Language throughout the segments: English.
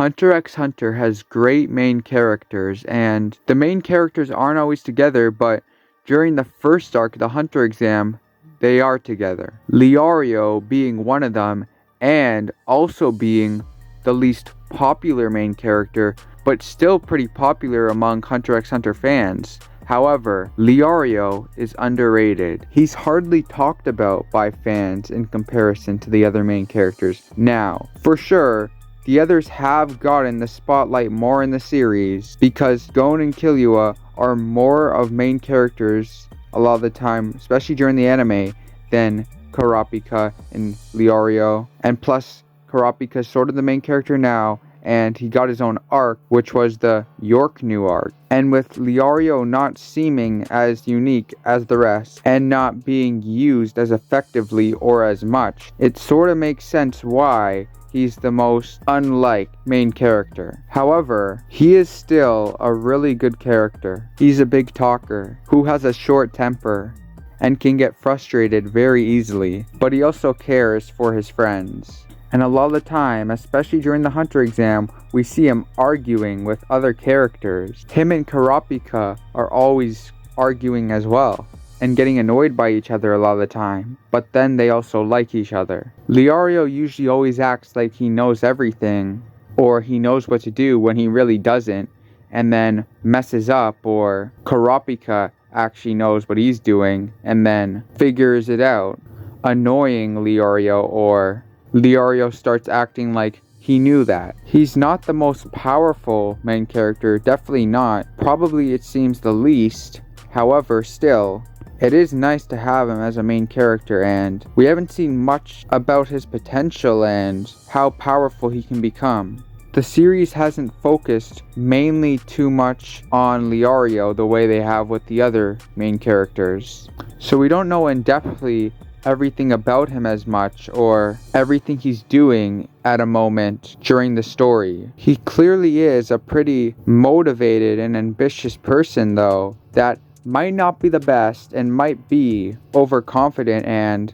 Hunter x Hunter has great main characters, and the main characters aren't always together, but during the first arc, the Hunter exam, they are together. Leorio being one of them, and also being the least popular main character, but still pretty popular among Hunter x Hunter fans. However, Leorio is underrated. He's hardly talked about by fans in comparison to the other main characters. Now, for sure, the others have gotten the spotlight more in the series because Gon and Killua are more of main characters a lot of the time, especially during the anime, than Kurapika and Leorio. And plus, Kurapika is sort of the main character now, and he got his own arc, which was the York New arc. And with Leorio not seeming as unique as the rest, and not being used as effectively or as much, it sort of makes sense why he's the most unlike main character. However, he is still a really good character. He's a big talker, who has a short temper, and can get frustrated very easily, but he also cares for his friends. And a lot of the time, especially during the Hunter exam, we see him arguing with other characters. Him and Kurapika are always arguing as well, and getting annoyed by each other a lot of the time, but then they also like each other. Leorio usually always acts like he knows everything, or he knows what to do when he really doesn't, and then messes up, or Kurapika actually knows what he's doing, and then figures it out, annoying Leorio, or Leorio starts acting like he knew that. He's not the most powerful main character, definitely not. Probably it seems the least. However, still, it is nice to have him as a main character, and we haven't seen much about his potential and how powerful he can become. The series hasn't focused mainly too much on Leorio the way they have with the other main characters. So we don't know in-depthly everything about him as much, or everything he's doing at a moment during the story. He clearly is a pretty motivated and ambitious person though, that might not be the best and might be overconfident and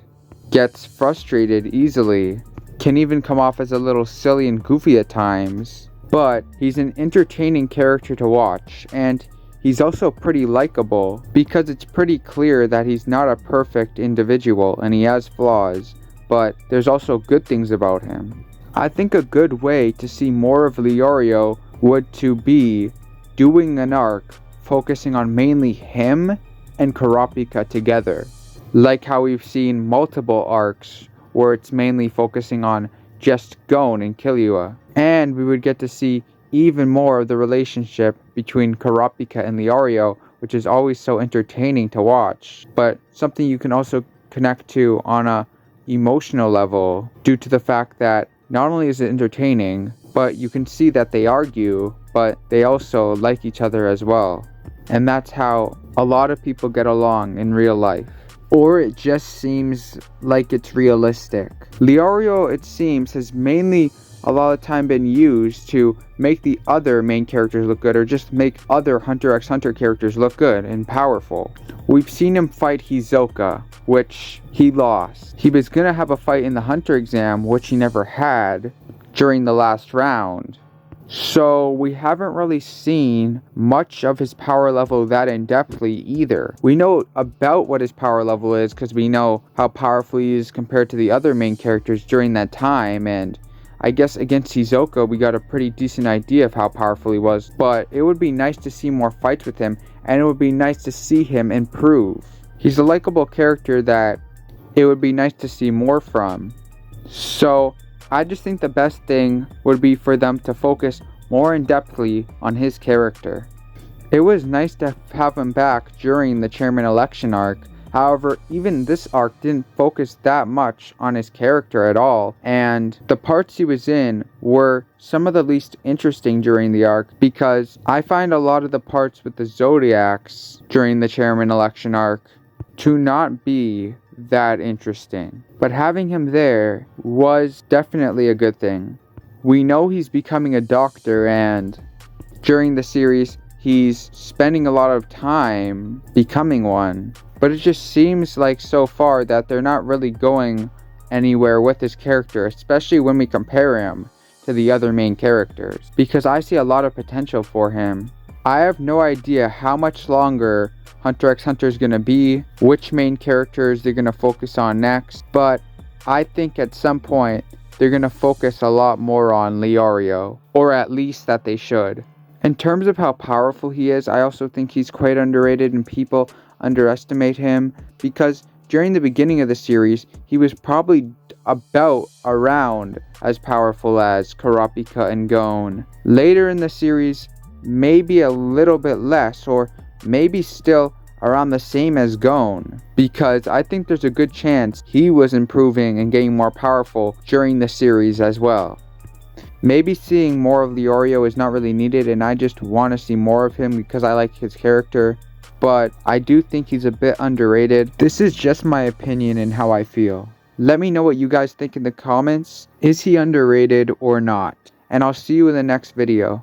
gets frustrated easily. Can even come off as a little silly and goofy at times. But he's an entertaining character to watch, and he's also pretty likable because it's pretty clear that he's not a perfect individual and he has flaws, but there's also good things about him. I think a good way to see more of Leorio would to be doing an arc focusing on mainly him and Kurapika together, like how we've seen multiple arcs where it's mainly focusing on just Gon and Killua, and we would get to see even more of the relationship between Kurapika and Leorio, which is always so entertaining to watch, but something you can also connect to on a emotional level due to the fact that not only is it entertaining, but you can see that they argue, but they also like each other as well. And that's how a lot of people get along in real life. Or it just seems like it's realistic. Leorio, it seems, has mainly a lot of time been used to make the other main characters look good, or just make other Hunter x Hunter characters look good and powerful. We've seen him fight Hisoka, which he lost. He was gonna have a fight in the Hunter exam, which he never had during the last round. So we haven't really seen much of his power level that in-depthly either. We know about what his power level is because we know how powerful he is compared to the other main characters during that time, and I guess against Hisoka we got a pretty decent idea of how powerful he was, but it would be nice to see more fights with him, and it would be nice to see him improve. He's a likable character that it would be nice to see more from. So I just think the best thing would be for them to focus more in-depthly on his character. It was nice to have him back during the chairman election arc. However, even this arc didn't focus that much on his character at all, and the parts he was in were some of the least interesting during the arc, because I find a lot of the parts with the Zodiacs during the chairman election arc to not be that interesting. But having him there was definitely a good thing. We know he's becoming a doctor, and during the series he's spending a lot of time becoming one. But it just seems like so far that they're not really going anywhere with his character, especially when we compare him to the other main characters, because I see a lot of potential for him. I have no idea how much longer Hunter x Hunter is going to be, which main characters they're going to focus on next, but I think at some point they're going to focus a lot more on Leorio, or at least that they should. In terms of how powerful he is, I also think he's quite underrated and people underestimate him, because during the beginning of the series, he was probably about around as powerful as Kurapika and Gon. Later in the series, maybe a little bit less, or maybe still around the same as Gon, because I think there's a good chance he was improving and getting more powerful during the series as well. Maybe seeing more of Leorio is not really needed, and I just want to see more of him because I like his character, but I do think he's a bit underrated. This is just my opinion and how I feel. Let me know what you guys think in the comments. Is he underrated or not? And I'll see you in the next video.